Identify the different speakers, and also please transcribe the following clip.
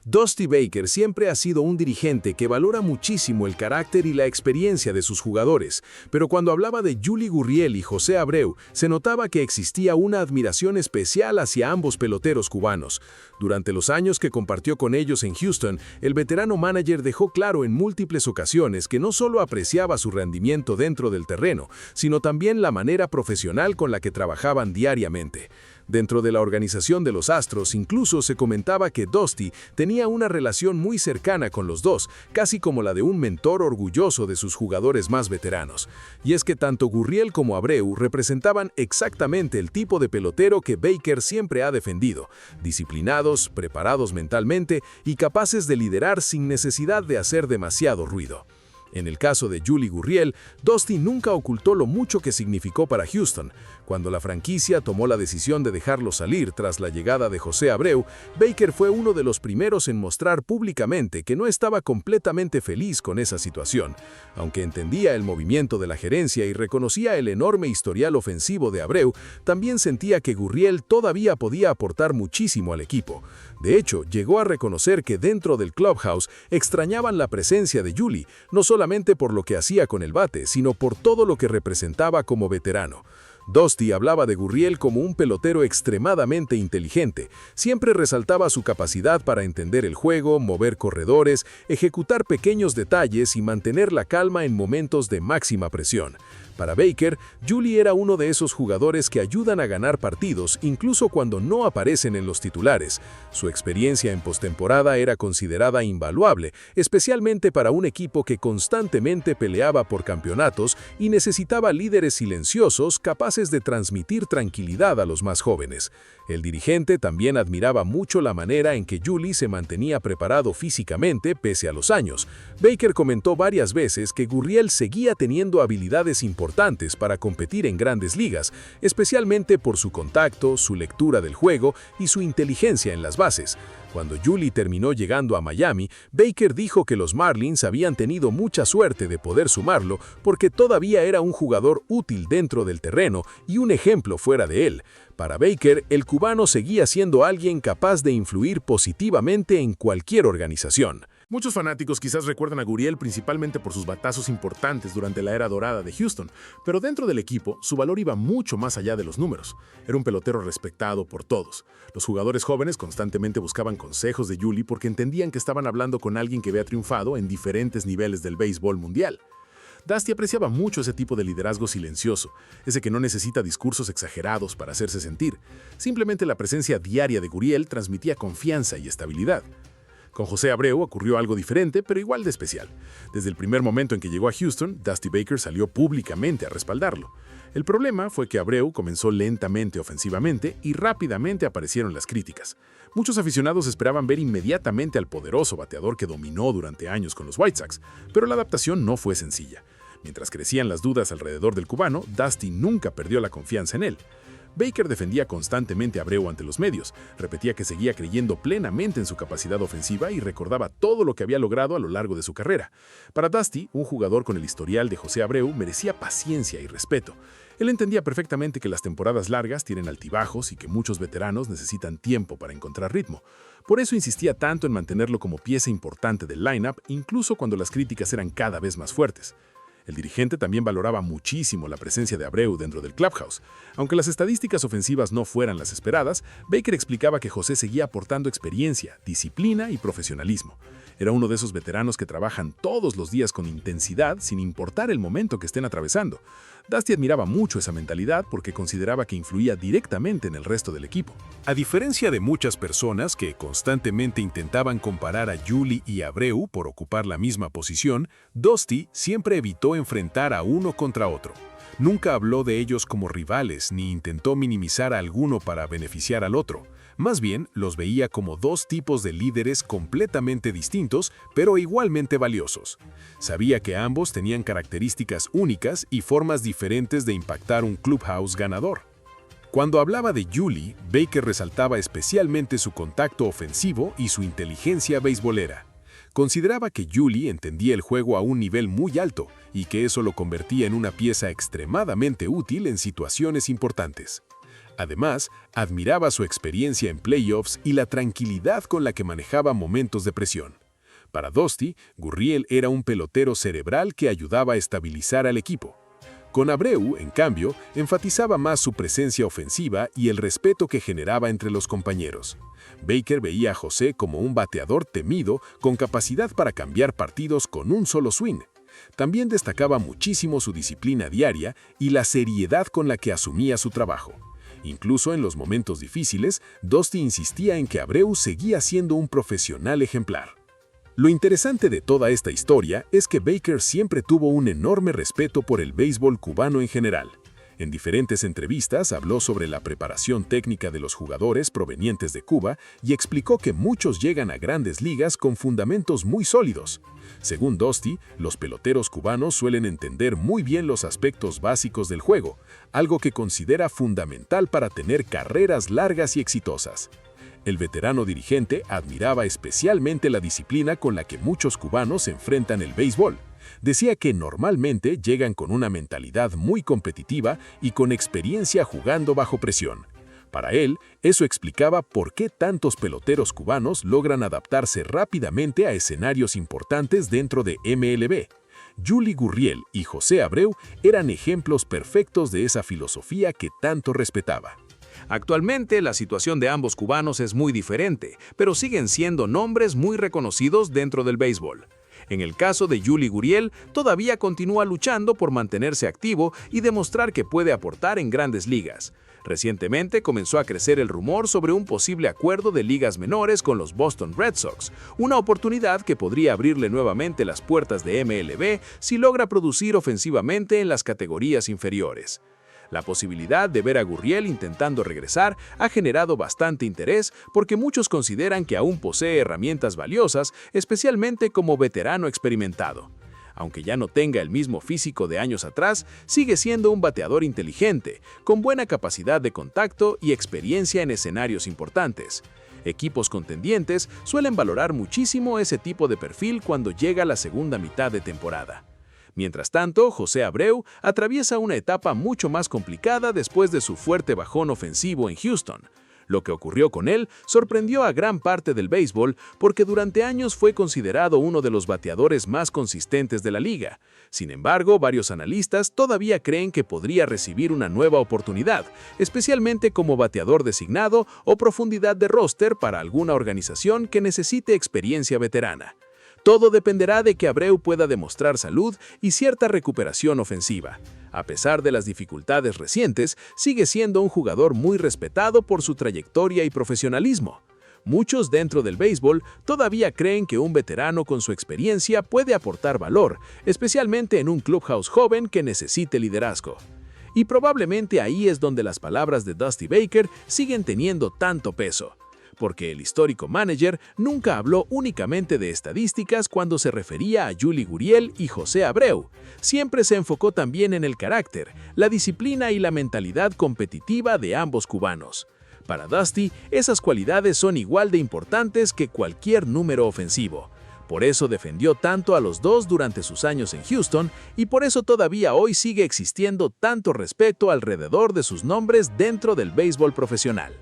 Speaker 1: Dusty Baker siempre ha sido un dirigente que valora muchísimo el carácter y la experiencia de sus jugadores, pero cuando hablaba de Yuli Gurriel y José Abreu, se notaba que existía una admiración especial hacia ambos peloteros cubanos. Durante los años que compartió con ellos en Houston, el veterano manager dejó claro en múltiples ocasiones que no solo apreciaba su rendimiento dentro del terreno, sino también la manera profesional con la que trabajaban diariamente. Dentro de la organización de los Astros incluso se comentaba que Dusty tenía una relación muy cercana con los dos, casi como la de un mentor orgulloso de sus jugadores más veteranos. Y es que tanto Gurriel como Abreu representaban exactamente el tipo de pelotero que Baker siempre ha defendido: disciplinados, preparados mentalmente y capaces de liderar sin necesidad de hacer demasiado ruido. En el caso de Yuli Gurriel, Dusty nunca ocultó lo mucho que significó para Houston. Cuando la franquicia tomó la decisión de dejarlo salir tras la llegada de José Abreu, Baker fue uno de los primeros en mostrar públicamente que no estaba completamente feliz con esa situación. Aunque entendía el movimiento de la gerencia y reconocía el enorme historial ofensivo de Abreu, también sentía que Gurriel todavía podía aportar muchísimo al equipo. De hecho, llegó a reconocer que dentro del clubhouse extrañaban la presencia de Yuli, no solamente por lo que hacía con el bate, sino por todo lo que representaba como veterano. Dusty hablaba de Gurriel como un pelotero extremadamente inteligente. Siempre resaltaba su capacidad para entender el juego, mover corredores, ejecutar pequeños detalles y mantener la calma en momentos de máxima presión. Para Baker, Yuli era uno de esos jugadores que ayudan a ganar partidos incluso cuando no aparecen en los titulares. Su experiencia en postemporada era considerada invaluable, especialmente para un equipo que constantemente peleaba por campeonatos y necesitaba líderes silenciosos capaces de transmitir tranquilidad a los más jóvenes. El dirigente también admiraba mucho la manera en que Yuli se mantenía preparado físicamente pese a los años. Baker comentó varias veces que Gurriel seguía teniendo habilidades importantes para competir en grandes ligas, especialmente por su contacto, su lectura del juego y su inteligencia en las bases. Cuando Yuli terminó llegando a Miami, Baker dijo que los Marlins habían tenido mucha suerte de poder sumarlo porque todavía era un jugador útil dentro del terreno y un ejemplo fuera de él. Para Baker, el cubano seguía siendo alguien capaz de influir positivamente en cualquier organización.
Speaker 2: Muchos fanáticos quizás recuerdan a Gurriel principalmente por sus batazos importantes durante la era dorada de Houston, pero dentro del equipo su valor iba mucho más allá de los números. Era un pelotero respetado por todos. Los jugadores jóvenes constantemente buscaban consejos de Yuli porque entendían que estaban hablando con alguien que había triunfado en diferentes niveles del béisbol mundial. Dusty apreciaba mucho ese tipo de liderazgo silencioso, ese que no necesita discursos exagerados para hacerse sentir. Simplemente la presencia diaria de Gurriel transmitía confianza y estabilidad. Con José Abreu ocurrió algo diferente, pero igual de especial. Desde el primer momento en que llegó a Houston, Dusty Baker salió públicamente a respaldarlo. El problema fue que Abreu comenzó lentamente ofensivamente y rápidamente aparecieron las críticas. Muchos aficionados esperaban ver inmediatamente al poderoso bateador que dominó durante años con los White Sox, pero la adaptación no fue sencilla. Mientras crecían las dudas alrededor del cubano, Dusty nunca perdió la confianza en él. Baker defendía constantemente a Abreu ante los medios, repetía que seguía creyendo plenamente en su capacidad ofensiva y recordaba todo lo que había logrado a lo largo de su carrera. Para Dusty, un jugador con el historial de José Abreu merecía paciencia y respeto. Él entendía perfectamente que las temporadas largas tienen altibajos y que muchos veteranos necesitan tiempo para encontrar ritmo. Por eso insistía tanto en mantenerlo como pieza importante del lineup, incluso cuando las críticas eran cada vez más fuertes. El dirigente también valoraba muchísimo la presencia de Abreu dentro del clubhouse. Aunque las estadísticas ofensivas no fueran las esperadas, Baker explicaba que José seguía aportando experiencia, disciplina y profesionalismo. Era uno de esos veteranos que trabajan todos los días con intensidad sin importar el momento que estén atravesando. Dusty admiraba mucho esa mentalidad porque consideraba que influía directamente en el resto del equipo.
Speaker 1: A diferencia de muchas personas que constantemente intentaban comparar a Yuli y Abreu por ocupar la misma posición, Dusty siempre evitó enfrentar a uno contra otro. Nunca habló de ellos como rivales ni intentó minimizar a alguno para beneficiar al otro. Más bien, los veía como dos tipos de líderes completamente distintos, pero igualmente valiosos. Sabía que ambos tenían características únicas y formas diferentes de impactar un clubhouse ganador. Cuando hablaba de Yuli, Baker resaltaba especialmente su contacto ofensivo y su inteligencia beisbolera. Consideraba que Yuli entendía el juego a un nivel muy alto y que eso lo convertía en una pieza extremadamente útil en situaciones importantes. Además, admiraba su experiencia en playoffs y la tranquilidad con la que manejaba momentos de presión. Para Dusty, Gurriel era un pelotero cerebral que ayudaba a estabilizar al equipo. Con Abreu, en cambio, enfatizaba más su presencia ofensiva y el respeto que generaba entre los compañeros. Baker veía a José como un bateador temido con capacidad para cambiar partidos con un solo swing. También destacaba muchísimo su disciplina diaria y la seriedad con la que asumía su trabajo. Incluso en los momentos difíciles, Dusty insistía en que Abreu seguía siendo un profesional ejemplar. Lo interesante de toda esta historia es que Baker siempre tuvo un enorme respeto por el béisbol cubano en general. En diferentes entrevistas habló sobre la preparación técnica de los jugadores provenientes de Cuba y explicó que muchos llegan a grandes ligas con fundamentos muy sólidos. Según Dusty, los peloteros cubanos suelen entender muy bien los aspectos básicos del juego, algo que considera fundamental para tener carreras largas y exitosas. El veterano dirigente admiraba especialmente la disciplina con la que muchos cubanos enfrentan el béisbol. Decía que normalmente llegan con una mentalidad muy competitiva y con experiencia jugando bajo presión. Para él, eso explicaba por qué tantos peloteros cubanos logran adaptarse rápidamente a escenarios importantes dentro de MLB. Yuli Gurriel y José Abreu eran ejemplos perfectos de esa filosofía que tanto respetaba.
Speaker 3: Actualmente, la situación de ambos cubanos es muy diferente, pero siguen siendo nombres muy reconocidos dentro del béisbol. En el caso de Yuli Gurriel, todavía continúa luchando por mantenerse activo y demostrar que puede aportar en grandes ligas. Recientemente comenzó a crecer el rumor sobre un posible acuerdo de ligas menores con los Boston Red Sox, una oportunidad que podría abrirle nuevamente las puertas de MLB si logra producir ofensivamente en las categorías inferiores. La posibilidad de ver a Gurriel intentando regresar ha generado bastante interés porque muchos consideran que aún posee herramientas valiosas, especialmente como veterano experimentado. Aunque ya no tenga el mismo físico de años atrás, sigue siendo un bateador inteligente, con buena capacidad de contacto y experiencia en escenarios importantes. Equipos contendientes suelen valorar muchísimo ese tipo de perfil cuando llega la segunda mitad de temporada. Mientras tanto, José Abreu atraviesa una etapa mucho más complicada después de su fuerte bajón ofensivo en Houston. Lo que ocurrió con él sorprendió a gran parte del béisbol porque durante años fue considerado uno de los bateadores más consistentes de la liga. Sin embargo, varios analistas todavía creen que podría recibir una nueva oportunidad, especialmente como bateador designado o profundidad de roster para alguna organización que necesite experiencia veterana. Todo dependerá de que Abreu pueda demostrar salud y cierta recuperación ofensiva. A pesar de las dificultades recientes, sigue siendo un jugador muy respetado por su trayectoria y profesionalismo. Muchos dentro del béisbol todavía creen que un veterano con su experiencia puede aportar valor, especialmente en un clubhouse joven que necesite liderazgo. Y probablemente ahí es donde las palabras de Dusty Baker siguen teniendo tanto peso. Porque el histórico manager nunca habló únicamente de estadísticas cuando se refería a Yuli Gurriel y José Abreu. Siempre se enfocó también en el carácter, la disciplina y la mentalidad competitiva de ambos cubanos. Para Dusty, esas cualidades son igual de importantes que cualquier número ofensivo. Por eso defendió tanto a los dos durante sus años en Houston y por eso todavía hoy sigue existiendo tanto respeto alrededor de sus nombres dentro del béisbol profesional.